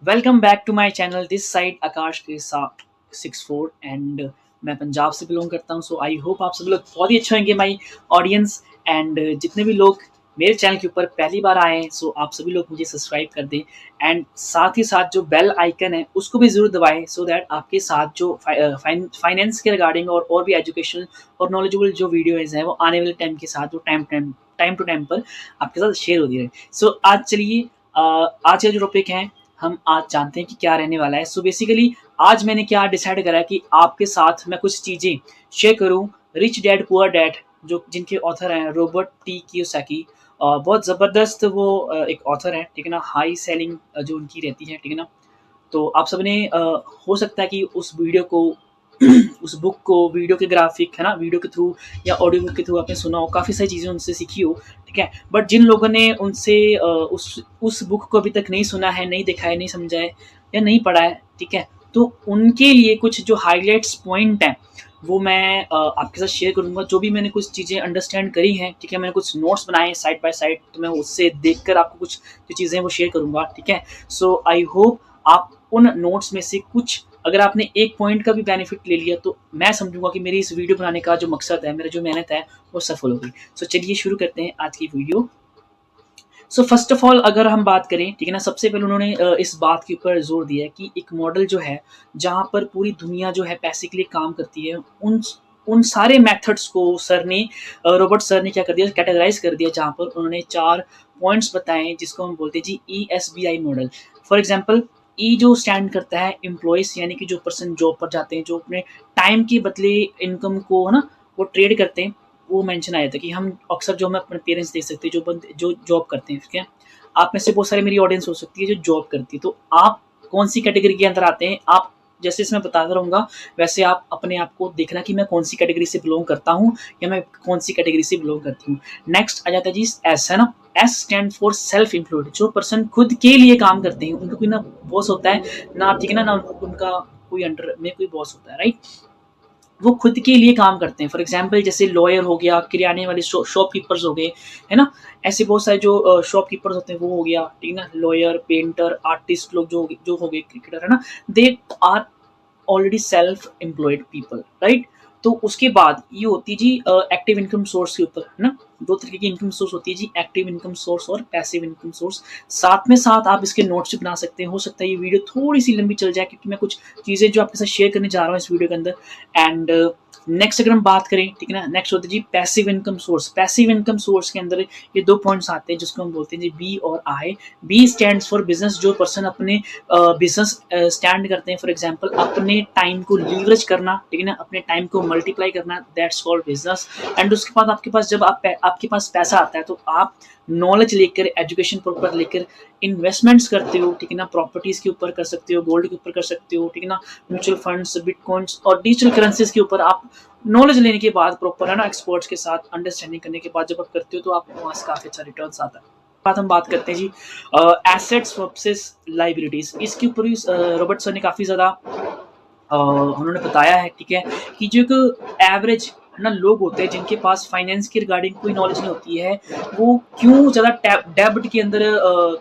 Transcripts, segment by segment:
Welcome back to my channel this side Akash के साथ 64 and मैं पंजाब से बिलोंग करता हूं। सो आई होप आप सभी लोग बहुत ही अच्छे होंगे माय ऑडियंस एंड जितने भी लोग मेरे चैनल के ऊपर पहली बार आए हैं सो आप सभी लोग मुझे सब्सक्राइब कर दें एंड साथ ही साथ जो बेल आइकन है उसको भी ज़रूर दबाएं सो दैट आपके साथ जो फाइनेंस के रिगार्डिंग और भी एजुकेशनल और नॉलेजेबल जो वीडियोज़ हैं वो आने वाले टाइम के साथ जो टाइम टू टाइम पर आपके साथ शेयर होती रहे। सो आज चलिए आज का जो टॉपिक है हम आज जानते हैं कि क्या रहने वाला है। सो बेसिकली आज मैंने क्या डिसाइड करा है कि आपके साथ मैं कुछ चीज़ें शेयर करूं। रिच डैड पुअर डैड जो जिनके ऑथर हैं रॉबर्ट टी कियोसाकी, बहुत ज़बरदस्त वो एक ऑथर है, ठीक है ना। हाई सेलिंग जो उनकी रहती है, ठीक है ना। तो आप सबने हो सकता है कि उस वीडियो को उस बुक को वीडियो के ग्राफिक है ना, वीडियो के थ्रू या ऑडियो बुक के थ्रू आपने सुना हो, काफ़ी सारी चीज़ें उनसे सीखी हो, ठीक है। बट जिन लोगों ने उनसे उस बुक को अभी तक नहीं सुना है, नहीं देखा है, नहीं समझा है या नहीं पढ़ा है, ठीक है, तो उनके लिए कुछ जो हाईलाइट्स पॉइंट हैं वो मैं आपके साथ शेयर करूँगा। जो भी मैंने कुछ चीज़ें अंडरस्टैंड करी हैं, ठीक है, मैंने कुछ नोट्स बनाए हैं साइड बाय साइड, तो मैं उससे देखकर आपको कुछ जो चीज़ें हैं वो शेयर करूँगा, ठीक है। सो आई होप आप उन नोट्स में से कुछ, अगर आपने एक पॉइंट का भी बेनिफिट ले लिया तो मैं समझूंगा कि मेरी इस वीडियो बनाने का जो मकसद है, मेरा जो मेहनत है वो सफल होगी। सो चलिए शुरू करते हैं आज की video. So first of all अगर हम बात करें, ठीक है ना, सबसे पहले उन्होंने इस बात के ऊपर जोर दिया है कि एक मॉडल जो है जहाँ पर पूरी दुनिया जो है पैसे के लिए काम करती है, उन उन सारे मेथड्स को सर ने रॉबर्ट सर ने क्या कर दिया, कैटेगराइज कर दिया, जहाँ पर उन्होंने 4 पॉइंट्स बताए जिसको हम बोलते हैं जी ESBI model. For example E जो स्टैंड करता है एम्प्लॉयज, यानी कि जो पर्सन जॉब पर जाते हैं, जो अपने टाइम के बदले इनकम को है ना वो ट्रेड करते हैं। वो मेंशन आया था कि हम अक्सर जो हम अपने पेरेंट्स देख सकते हैं, जो बंदे जो जॉब करते हैं, ठीक है। आप में से बहुत सारी मेरी ऑडियंस हो सकती है जो जॉब करती है, तो आप कौन सी कैटेगरी के अंदर आते हैं। आप जैसे इसमें बताता रहूँगा वैसे आप अपने आप को देखना कि मैं कौन सी कैटेगरी से बिलोंग करता हूँ या मैं कौन सी कैटेगरी से बिलोंग करती हूँ। नेक्स्ट आ जाता है जी एस, है ना। S stand for self employed, जो पर्सन खुद के लिए काम करते हैं, उनका कोई ना बॉस होता है ना, ठीक है ना, ना उनका कोई अंडर में कोई बॉस होता है, राइट। वो खुद के लिए काम करते हैं। फॉर एग्जाम्पल जैसे लॉयर हो गया, किराने वाले शॉपकीपर्स हो गए, है ना। ऐसे बहुत सारे जो शॉपकीपर्स होते हैं वो हो गया, ठीक है ना। लॉयर, पेंटर, आर्टिस्ट लोग जो हो गए, क्रिकेटर, है ना। They are already self employed people, right. तो उसके बाद ये होती है जी एक्टिव इनकम सोर्स के ऊपर, है ना। दो तरीके की इनकम सोर्स होती है जी, एक्टिव इनकम सोर्स और पैसिव इनकम सोर्स। साथ में साथ आप इसके नोट्स भी बना सकते हैं। हो सकता है ये वीडियो थोड़ी सी लंबी चल जाए क्योंकि मैं कुछ चीज़ें जो आपके साथ शेयर करने जा रहा हूँ इस वीडियो के अंदर। एंड नेक्स्ट अगर हम बात करें, ठीक है ना, नेक्स्ट होती है जी passive income source. Passive income source के अंदर ये 2 पॉइंट्स आते हैं जिसको हम बोलते हैं जी बी और आई। बी स्टैंड्स फॉर बिजनेस, जो पर्सन अपने बिजनेस स्टैंड करते हैं। फॉर एग्जांपल अपने टाइम को लीवरेज करना, ठीक है ना, अपने टाइम को मल्टीप्लाई करना, दैट्स कॉल्ड बिजनेस। एंड उसके बाद आपके पास जब आपके पास पैसा आता है तो आप नॉलेज लेकर, एजुकेशन प्रॉपर लेकर इन्वेस्टमेंट्स करते हो, ठीक है ना। प्रॉपर्टीज के ऊपर कर सकते हो, गोल्ड के ऊपर कर सकते हो, ठीक है ना, म्यूचुअल फंड्स, बिटकॉइंस और डिजिटल करेंसीज के ऊपर आप नॉलेज लेने के बाद प्रॉपर, है ना, एक्सपर्ट्स के साथ अंडरस्टैंडिंग करने के बाद जब आप करते हो तो आपके पास काफी अच्छा रिटर्न्स आता है। बात हम बात करते हैं जी एसेट्स वर्सेस लाइबिलिटीज। इसके ऊपर भी रॉबर्ट सर ने काफी ज्यादा उन्होंने बताया है, ठीक है, कि जो एक एवरेज, है ना, लोग होते हैं जिनके पास फाइनेंस के रिगार्डिंग कोई नॉलेज नहीं होती है, वो क्यों ज़्यादा डेब्ट के अंदर,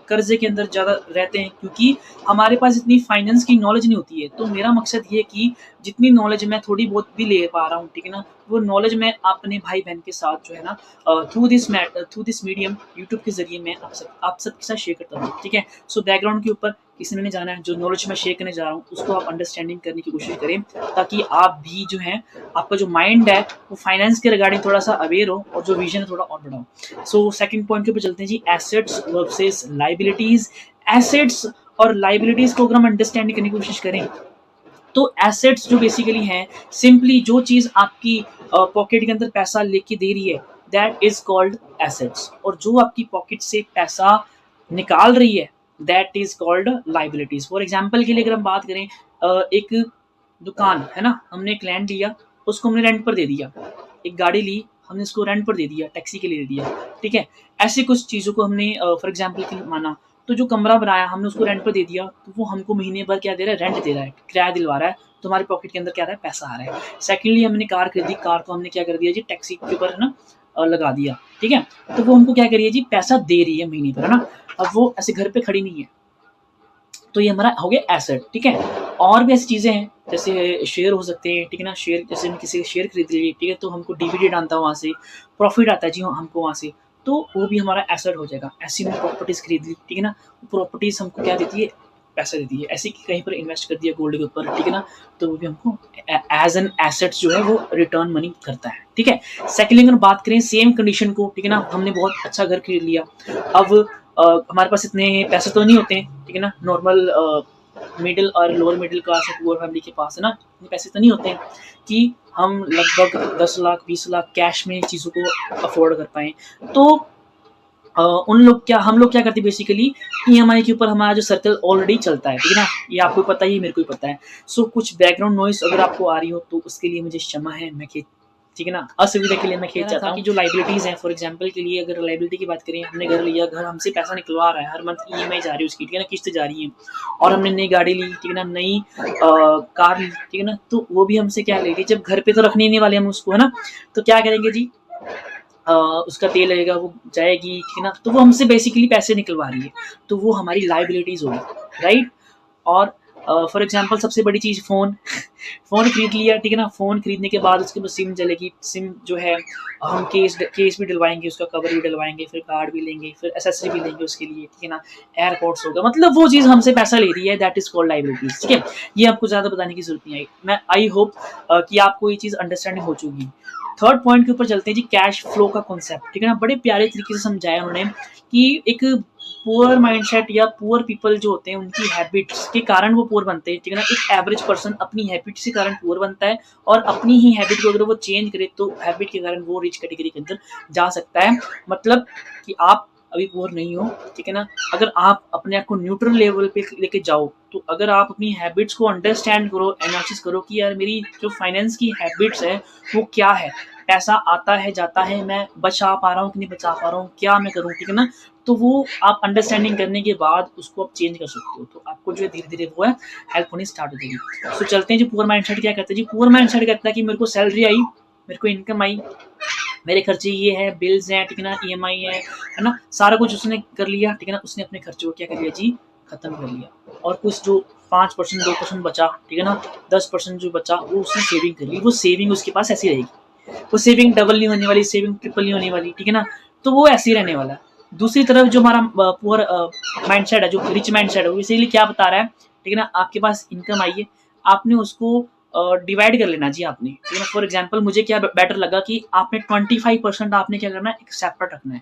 कर्जे के अंदर ज़्यादा रहते हैं, क्योंकि हमारे पास इतनी फाइनेंस की नॉलेज नहीं होती है। तो मेरा मकसद ये है कि जितनी नॉलेज मैं थोड़ी बहुत भी ले पा रहा हूँ, ठीक है ना, वो नॉलेज मैं अपने भाई बहन के साथ जो है ना थ्रू दिस मीडियम यूट्यूब के जरिए मैं आप सबके साथ शेयर करता हूँ, ठीक है। सो बैकग्राउंड के ऊपर किसी ने नहीं जाना है, जो नॉलेज मैं शेयर करने जा रहा हूँ उसको आप अंडरस्टैंडिंग करने की कोशिश करें ताकि आप भी जो है, आपका जो माइंड है वो फाइनेंस के रिगार्डिंग थोड़ा सा अवेयर हो और जो विजन है थोड़ा और बढ़ाओ। सो सेकंड पॉइंट के ऊपर चलते हैं जी, एसेट्स वर्सेस लाइबिलिटीज। एसेट्स और लाइबिलिटीज को अगर हम अंडरस्टैंड करने की कोशिश करें तो एसेट्स जो बेसिकली हैं, सिंपली जो चीज़ आपकी पॉकेट के अंदर पैसा लेके दे रही है, दैट इज कॉल्ड एसेट्स। और जो आपकी पॉकेट से पैसा निकाल रही है, that is called liabilities. For example के लिए अगर हम बात करें, एक दुकान है ना, हमने एक लैंड लिया, उसको हमने रेंट पर दे दिया। एक गाड़ी ली, हमने इसको रेंट पर दे दिया, टैक्सी के लिए दे दिया, ठीक है। ऐसे कुछ चीज़ों को हमने फॉर एग्जाम्पल के लिए माना, तो जो कमरा बनाया हमने उसको रेंट पर दे दिया, तो वो हमको महीने भर क्या दे रहा है, रेंट दे रहा है, किराया दिलवा रहा है, तो हमारी पॉकेट के अंदर क्या आ रहा है, पैसा आ रहा है। सेकेंडली हमने कार खरीदी, कार को हमने क्या कर दिया जी, टैक्सी के ऊपर, है ना, लगा दिया, ठीक है। तो वो हमको क्या करिए जी, पैसा दे रही है महीने पर, है ना। अब वो ऐसे घर पे खड़ी नहीं है, तो ये हमारा हो गया एसेट, ठीक है। और भी ऐसी चीज़ें हैं जैसे शेयर हो सकते हैं, ठीक है ना। शेयर जैसे हम किसी के शेयर खरीद लिए, ठीक है, तो हमको डिविडेंड आता है वहाँ से, प्रॉफिट आता है जी हमको वहाँ से, तो वो भी हमारा एसेट हो जाएगा। ऐसी हमने प्रॉपर्टीज़ खरीद ली, ठीक है ना, प्रॉपर्टीज़ हमको क्या देती है, पैसा देती है। ऐसे कि कहीं पर इन्वेस्ट कर दिया गोल्ड के ऊपर, ठीक है ना, तो वो भी हमको एज एन एसेट्स जो है वो रिटर्न मनी करता है, ठीक है। सेकेंडली अगर बात करें सेम कंडीशन को, ठीक है ना, हमने बहुत अच्छा घर खरीद लिया, अब हमारे पास इतने पैसे तो नहीं होते हैं, ठीक है ना, नॉर्मल मिडिल और लोअर मिडिल क्लास और पुअर फैमिली के पास है ना, इतने पैसे तो नहीं होते हैं कि हम लगभग 10 लाख 20 लाख कैश में चीज़ों को अफोर्ड कर पाएँ। तो उन लोग क्या हम लोग क्या करते हैं बेसिकली, ईएमआई के ऊपर हमारा जो सर्कल ऑलरेडी चलता है, ठीक है ना, ये आपको पता ही मेरे को भी पता है। सो कुछ बैकग्राउंड नॉइस अगर आपको आ रही हो तो उसके लिए मुझे क्षमा है, मैं खेद, ठीक है ना, असुविधा के लिए मैं खेद चाहता हूँ। कि जो लाइबिलिटीज़ हैं, फॉर एग्जांपल के लिए अगर लाइबिलिटी की बात करें, हमने घर लिया, घर हमसे पैसा निकलवा रहा है, हर मंथ ईएमआई जा रही है उसकी, ठीक है ना, किस्त जा रही है, और हमने नई गाड़ी ली, ठीक है ना, नई कार ली, ठीक है ना, तो वो भी हमसे क्या लेगी, जब घर पे तो रखने ही नहीं वाले हम उसको, है ना, तो क्या करेंगे जी, उसका तेल लगेगा, वो जाएगी, ठीक है ना, तो वो हमसे बेसिकली पैसे निकलवा रही है, तो वो हमारी लाइबिलिटीज़ होगी, राइट। और फॉर एग्जांपल सबसे बड़ी चीज़ फ़ोन फ़ोन खरीद लिया, ठीक है ना, फ़ोन खरीदने के बाद उसके बाद सिम चलेगी, सिम जो है हम केस भी डलवाएँगे, उसका कवर भी डलवाएँगे, फिर कार्ड भी लेंगे, फिर एक्सेसरी भी लेंगे उसके लिए, ठीक है ना, एयरपोर्ट्स होगा, मतलब वो चीज़ हमसे पैसा ले रही है, दैट इज़ कॉल्ड लायबिलिटीज़, ठीक है। ये आपको ज़्यादा बताने की ज़रूरत नहीं आई। मैं आई होप कि आपको ये चीज़ अंडरस्टैंडिंग हो चुकी है। थर्ड पॉइंट के ऊपर चलते हैं जी, कैश फ्लो का कॉन्सेप्ट, ठीक है ना, बड़े प्यारे तरीके से समझाया उन्होंने कि एक पुअर माइंडसेट या पुअर पीपल जो होते हैं उनकी हैबिट्स के कारण वो पुअर बनते हैं, ठीक है ना। एक एवरेज पर्सन अपनी हैबिट्स के कारण पुअर बनता है, और अपनी ही हैबिट को अगर वो चेंज करे तो हैबिट के कारण वो रिच कैटेगरी के अंदर जा सकता है। मतलब कि आप अभी पुअर नहीं हो, ठीक है ना, अगर आप अपने आप को न्यूट्रल लेवल पे लेके जाओ, तो अगर आप अपनी हैबिट्स को अंडरस्टैंड करो, एनालिसिस करो कि यार मेरी जो फाइनेंस की हैबिट्स है वो क्या है, पैसा आता है जाता है, मैं बचा पा रहा हूँ कि नहीं बचा पा रहा हूँ, क्या मैं करूँ, ठीक है ना, तो वो आप अंडरस्टैंडिंग करने के बाद उसको आप चेंज कर सकते हो, तो आपको जो है धीरे-धीरे वो है हेल्प होनी स्टार्ट हो जाएगी। सो चलते हैं जी, पुअर माइंडसेट क्या कहता है जी, पुअर माइंडसेट कहता है कि मेरे को सैलरी आई, मेरे को इनकम आई, मेरे खर्चे ये हैं, बिल्स हैं, ठीक है ना, ईएमआई है ना, सारा कुछ उसने कर लिया, ठीक है ना, उसने अपने खर्चे को क्या कर लिया जी, खत्म कर लिया, और कुछ जो 5% 2% बचा, ठीक है ना, 10% जो बचा वो उसने सेविंग कर ली, वो सेविंग उसके पास ऐसी रहेगी, वो सेविंग डबल नहीं होने वाली, सेविंग ट्रिपल नहीं होने वाली, ठीक है ना, तो वो ऐसे ही रहने वाला है। दूसरी तरफ जो हमारा पुअर माइंडसेट है, जो रिच माइंडसेट है, वो बेसिकली क्या बता रहा है, ठीक है ना, आपके पास इनकम आई है, आपने उसको डिवाइड कर लेना जी आपने, ठीक है ना। फॉर एग्जांपल मुझे क्या बेटर लगा कि आपने 25% आपने क्या करना है, एक सेपरेट रखना है,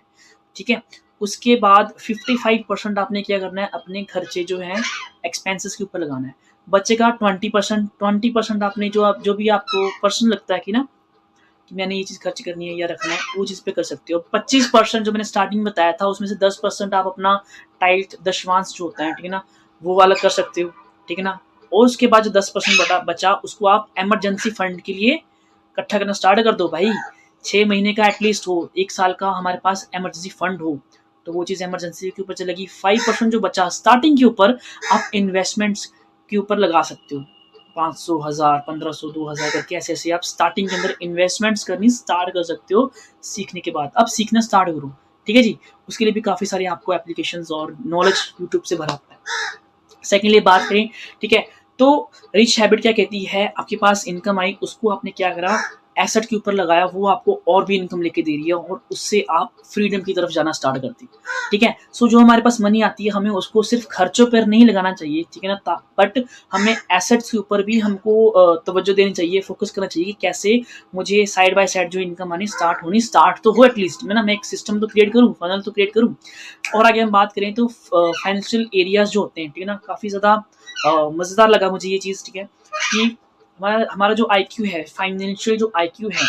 ठीक है। उसके बाद 55% आपने क्या करना है, अपने खर्चे जो हैं एक्सपेंसेस के ऊपर लगाना है। बचेगा 20% आपने जो भी आपको पर्सनल लगता है कि ना कि मैंने ये चीज़ खर्च करनी है या रखना है, वो चीज़ पे कर सकते हो। 25% जो मैंने स्टार्टिंग में बताया था, उसमें से 10% आप अपना टाइट दशवांश जो होता है, ठीक है ना, वो वाला कर सकते हो, ठीक है ना। और उसके बाद जो 10% बचा उसको आप इमरजेंसी फंड के लिए इकट्ठा करना स्टार्ट कर दो भाई। 6 महीने का एटलीस्ट हो, 1 साल का हमारे पास इमरजेंसी फंड हो, तो वो चीज़ इमरजेंसी के ऊपर चलेगी। 5% जो बचा स्टार्टिंग के ऊपर, आप इन्वेस्टमेंट्स के ऊपर लगा सकते हो। 500 1000 1500 2000 करके ऐसे ऐसे आप स्टार्टिंग के अंदर इन्वेस्टमेंट्स करनी स्टार्ट कर सकते हो सीखने के बाद। अब सीखना स्टार्ट करो, ठीक है जी। उसके लिए भी काफ़ी सारे आपको एप्लीकेशंस और नॉलेज यूट्यूब से भरा हुआ है। सेकेंडली बात करें, ठीक है, तो रिच हैबिट क्या कहती है, आपके पास इनकम आई, उसको आपने क्या करा, एसेट के ऊपर लगाया, वो आपको और भी इनकम लेके दे रही है, और उससे आप फ्रीडम की तरफ जाना स्टार्ट करती है, ठीक है। सो जो हमारे पास मनी आती है, हमें उसको सिर्फ खर्चों पर नहीं लगाना चाहिए, ठीक है ना, बट हमें एसेट्स के ऊपर भी हमको तवज्जो देनी चाहिए, फोकस करना चाहिए कि कैसे मुझे साइड बाय साइड जो इनकम आनी स्टार्ट तो हो एटलीस्ट, मैं एक सिस्टम तो क्रिएट करूँ, फनल तो क्रिएट करूँ। और आगे हम बात करें तो फाइनेंशियल एरियाज जो होते हैं, ठीक है ना, काफ़ी ज़्यादा मज़ेदार लगा मुझे ये चीज़, ठीक है, कि हमारा हमारा जो आईक्यू है, फाइनेंशियल जो आईक्यू है,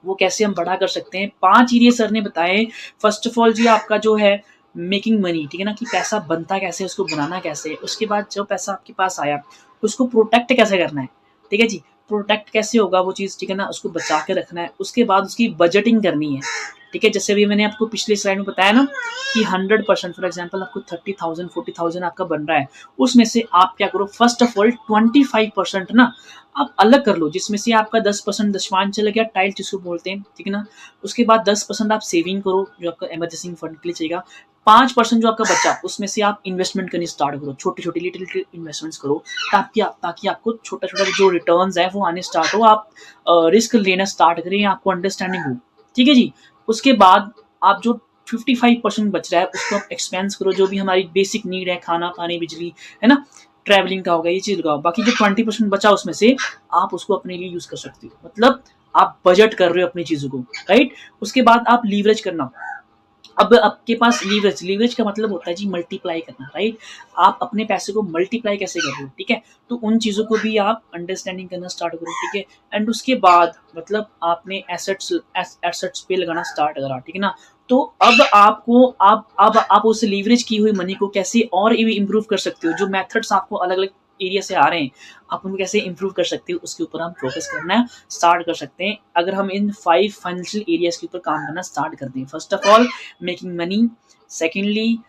वो कैसे हम बढ़ा कर सकते हैं। 5 एरिया सर ने बताए। फर्स्ट ऑफ ऑल जी, आपका जो है मेकिंग मनी, ठीक है ना, कि पैसा बनता कैसे है, उसको बनाना कैसे है। उसके बाद जो पैसा आपके पास आया, उसको प्रोटेक्ट कैसे करना है, ठीक है जी। प्रोटेक्ट कैसे होगा वो चीज़, ठीक है ना, उसको बचा के रखना है। उसके बाद उसकी बजटिंग करनी है, ठीक है। जैसे अभी मैंने आपको पिछले स्लाइड में बताया ना कि 100% फॉर एग्जांपल आपको 30,000 40,000 आपका बन रहा है, उसमें से आप क्या करो, फर्स्ट ऑफ ऑल 25% ना आप अलग कर लो, जिसमें से आपका 10% दशवान चला गया, टाइल जिसको बोलते हैं, ठीक है ना। उसके बाद 10% आप सेविंग करो जो आपका इमरजेंसी फंड के लिए चाहिएगा। 5% जो आपका बचा उसमें से आप इन्वेस्टमेंट करनी स्टार्ट करो, छोटी छोटी लिटिल लिटिल इन्वेस्टमेंट्स करो, ताकि आपको छोटा छोटा जो रिटर्न्स है वो आने स्टार्ट हो, आप रिस्क लेना स्टार्ट करें, आपको अंडरस्टैंडिंग हो, ठीक है जी। उसके बाद आप जो 55% बच रहा है उसको आप एक्सपेंस करो, जो भी हमारी बेसिक नीड है, खाना पानी बिजली, है ना, ट्रैवलिंग का होगा, ये चीज लगाओ। बाकी जो 20% बचा उसमें से आप उसको अपने लिए यूज कर सकते हो, मतलब आप बजट कर रहे हो अपनी चीजों को, राइट। उसके बाद आप लीवरेज करना। अब आपके पास लीवरेज का मतलब होता है जी मल्टीप्लाई करना, राइट। आप अपने पैसे को मल्टीप्लाई कैसे कर रहे हो, ठीक है। तो उन चीज़ों को भी आप अंडरस्टैंडिंग करना स्टार्ट करो, ठीक है। एंड उसके बाद मतलब आपने एसेट्स पे लगाना स्टार्ट करा, ठीक है ना। तो अब आपको आप उस लीवरेज की हुई मनी को कैसे और इम्प्रूव कर सकते हो, जो मेथड्स आपको अलग अलग एरिया से आ रहे हैं, आप उनको कैसे इंप्रूव कर सकते हो, उसके ऊपर हम फोकस करना स्टार्ट कर सकते हैं अगर हम इन 5 फाइनेंशियल एरियाज के ऊपर काम करना स्टार्ट करते हैं। First of all making money, secondly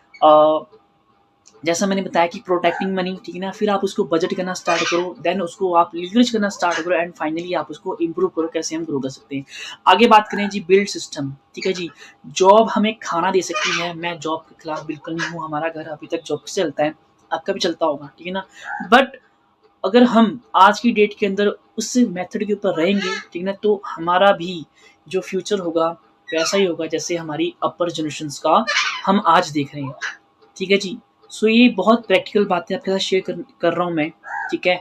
जैसा मैंने बताया कि प्रोटेक्टिंग मनी, ठीक है ना। फिर आप उसको बजट करना स्टार्ट करो, देन उसको आप लीवरेज करना स्टार्ट करो, एंड फाइनली आप उसको इंप्रूव करो, कैसे हम ग्रो कर सकते हैं। आगे बात करें जी बिल्ड सिस्टम, ठीक है जी। जॉब हमें खाना दे सकती है, मैं जॉब के खिलाफ बिल्कुल नहीं हूँ, हमारा घर अभी तक जॉब से चलता है, आपका भी चलता होगा, ठीक है ना। बट अगर हम आज की डेट के अंदर उस मेथड के ऊपर रहेंगे, ठीक है ना, तो हमारा भी जो फ्यूचर होगा वैसा ही होगा जैसे हमारी अपर जनरेशंस का हम आज देख रहे हैं, ठीक है जी। सो ये बहुत प्रैक्टिकल बातें आपके साथ शेयर कर रहा हूँ मैं, ठीक है।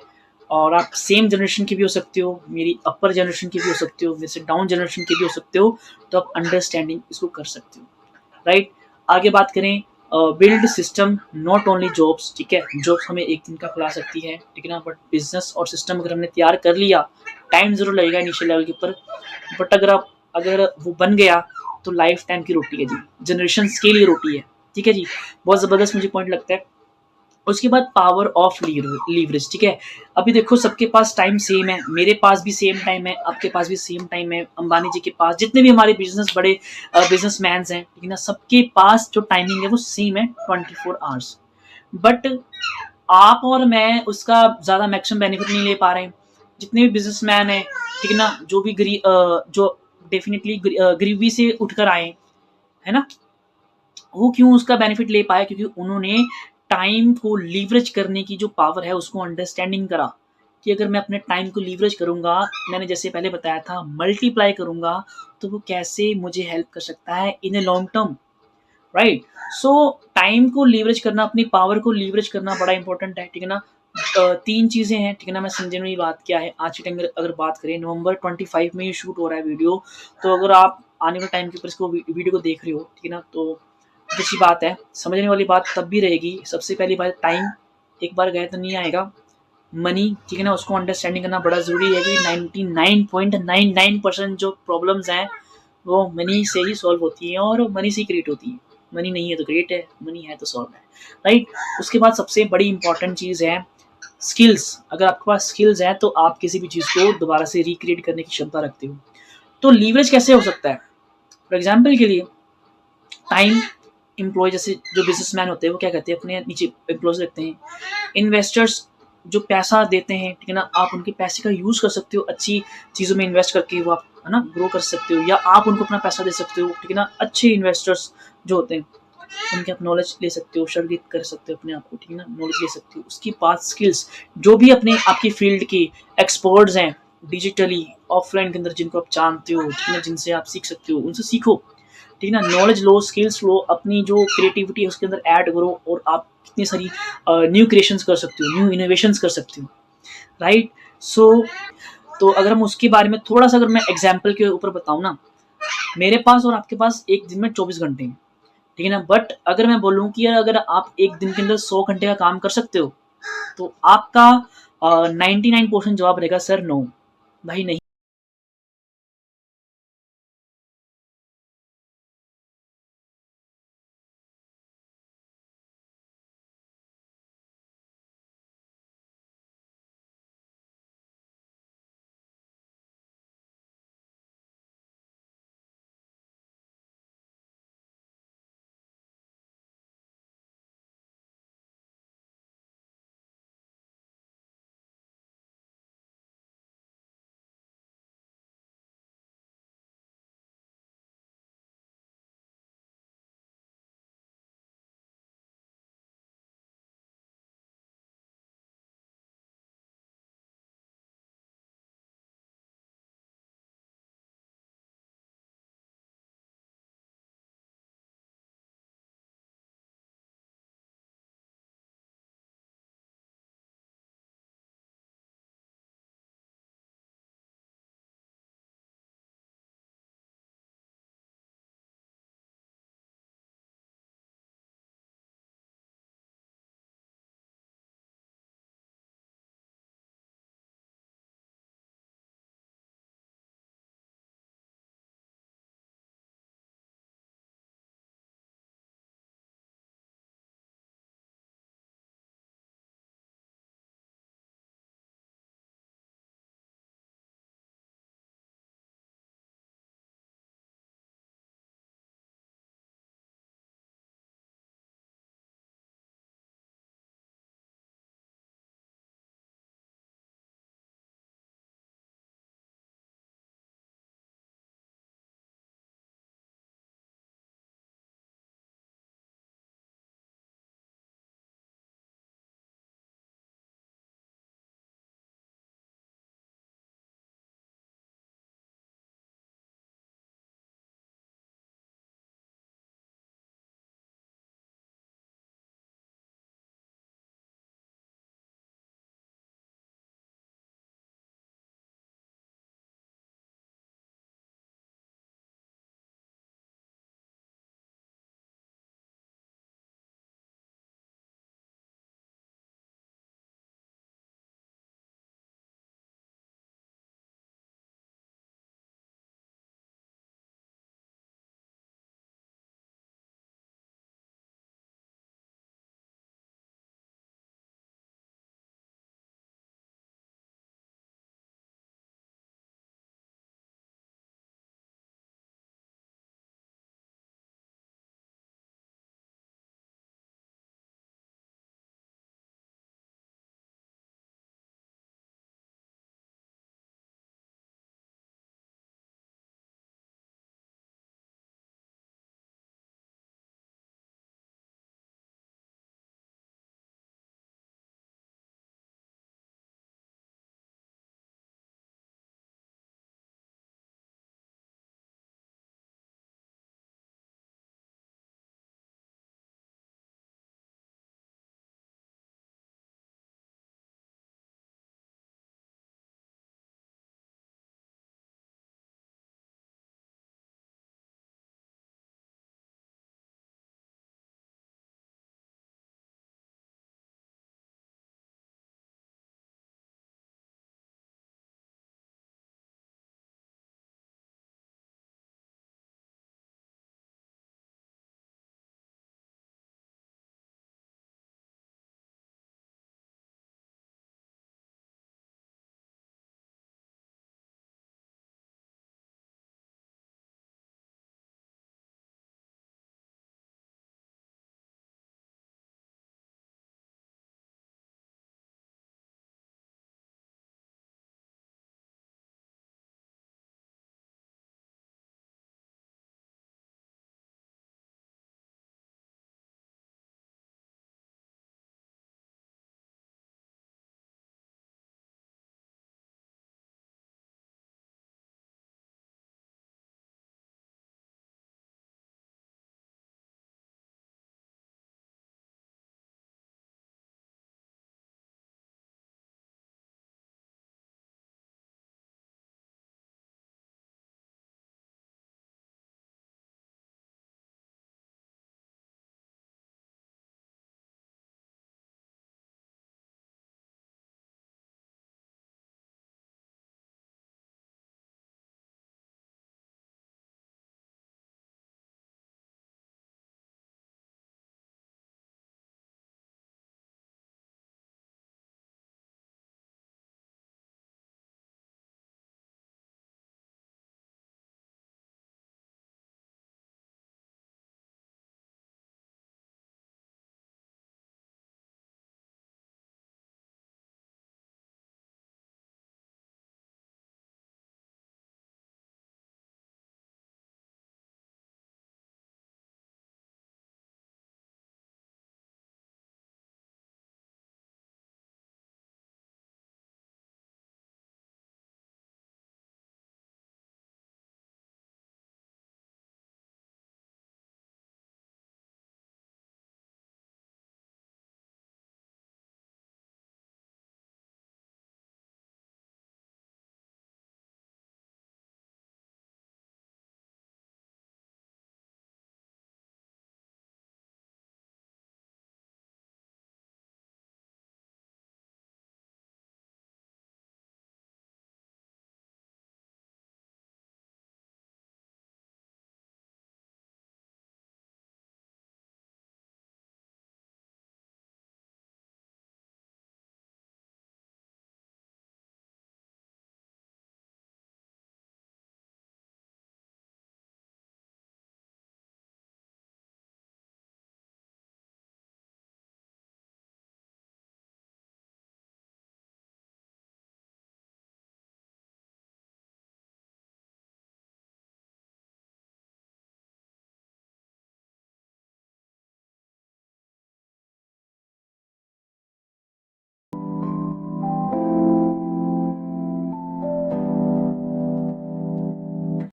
और आप सेम जनरेशन के भी हो सकते हो, मेरी अपर जनरेशन के भी हो सकते हो, मेरे से डाउन जनरेशन के भी हो सकते हो, तो आप अंडरस्टैंडिंग इसको कर सकते हो, राइट। आगे बात करें build system, not only jobs, ठीक है। जॉब्स हमें एक दिन का खुला सकती है, ठीक है ना, बट बिजनेस और सिस्टम अगर हमने तैयार कर लिया, टाइम जरूर लगेगा इनिशियल लेवल के ऊपर, बट अगर वो बन गया तो लाइफ टाइम की रोटी है जी, जनरेशन के लिए रोटी है, ठीक है जी। बहुत जबरदस्त मुझे पॉइंट लगता है। उसके बाद पावर ऑफ लीवरेज, ठीक है। अभी देखो सबके पास टाइम सेम है, मेरे पास भी सेम टाइम है, आपके पास भी सेम टाइम है, अंबानी जी के पास, जितने भी हमारे बड़े बिजनेसमैन हैं, ठीक है ना, सबके पास जो टाइमिंग है वो सेम है, 24 आवर्स। बट आप और मैं उसका ज्यादा मैक्सिमम बेनिफिट नहीं ले पा रहे हैं। जितने भी बिजनेसमैन हैं, ठीक है ना, जो डेफिनेटली गरीबी से उठकर आए, है ना, वो क्यों उसका बेनिफिट ले पाया, क्योंकि उन्होंने टाइम को लीवरेज करने की जो पावर है उसको अंडरस्टैंडिंग करा, कि अगर मैं अपने टाइम को लीवरेज करूंगा, मैंने जैसे पहले बताया था मल्टीप्लाई करूंगा, तो वो कैसे मुझे हेल्प कर सकता है in a long term, right. So time को लीवरेज करना, अपनी पावर को लीवरेज करना बड़ा इंपॉर्टेंट है, ठीक है ना। 3 चीजें हैं, ठीक है ना। मैं समझने वाली बात क्या है, आज के टाइम अगर बात करें, नवंबर 25 में ये शूट हो रहा है वीडियो, तो अगर आप आने वाले टाइम के ऊपर इसको वीडियो को देख रहे हो, ठीक है ना, तो अच्छी बात है, समझने वाली बात तब भी रहेगी। सबसे पहली बात, टाइम एक बार गए तो नहीं आएगा। मनी, ठीक है ना, उसको अंडरस्टैंडिंग करना बड़ा ज़रूरी है कि 99.99% जो प्रॉब्लम्स हैं वो मनी से ही सॉल्व होती हैं, और मनी से ही क्रिएट होती है। मनी नहीं है तो क्रिएट है, मनी है तो सॉल्व है, राइट। उसके बाद सबसे बड़ी इंपॉर्टेंट चीज़ है स्किल्स। अगर आपके पास स्किल्स हैं तो आप किसी भी चीज़ को दोबारा से रिक्रिएट करने की क्षमता रखते हो। तो लीवरेज कैसे हो सकता है, फॉर एग्जाम्पल के लिए टाइम, एम्प्लॉय जैसे जो बिजनेसमैन होते हैं वो क्या करते हैं, अपने नीचे एम्प्लॉयज रखते हैं। इन्वेस्टर्स जो पैसा देते हैं, ठीक है ना, आप उनके पैसे का यूज कर सकते हो अच्छी चीज़ों में इन्वेस्ट करके, वो आप है ना ग्रो कर सकते हो, या आप उनको अपना पैसा दे सकते हो, ठीक है ना। अच्छे इन्वेस्टर्स जो होते हैं उनके आप नॉलेज ले सकते हो, शर्गित कर सकते हो अपने आप को, ठीक है ना, नॉलेज ले सकते हो। उसकी बात स्किल्स, जो भी अपने आपकी फील्ड के एक्सपर्ट्स हैं डिजिटली ऑफलाइन के अंदर, जिनको आप जानते हो, ठीक है ना, जिनसे आप सीख सकते हो, उनसे सीखो, ठीक है ना। नॉलेज लो, स्किल्स लो, अपनी जो क्रिएटिविटी है उसके अंदर ऐड करो, और आप कितनी सारी न्यू क्रिएशंस कर सकते हो, न्यू इनोवेशंस कर सकते हो, राइट। सो तो अगर हम उसके बारे में थोड़ा सा, अगर मैं एग्जाम्पल के ऊपर बताऊँ ना, मेरे पास और आपके पास एक दिन में 24 घंटे हैं, ठीक है ना। बट अगर मैं बोलूँ कि यार अगर आप एक दिन के अंदर 100 घंटे का काम कर सकते हो, तो आपका 99% जवाब रहेगा सर नो, भाई नहीं।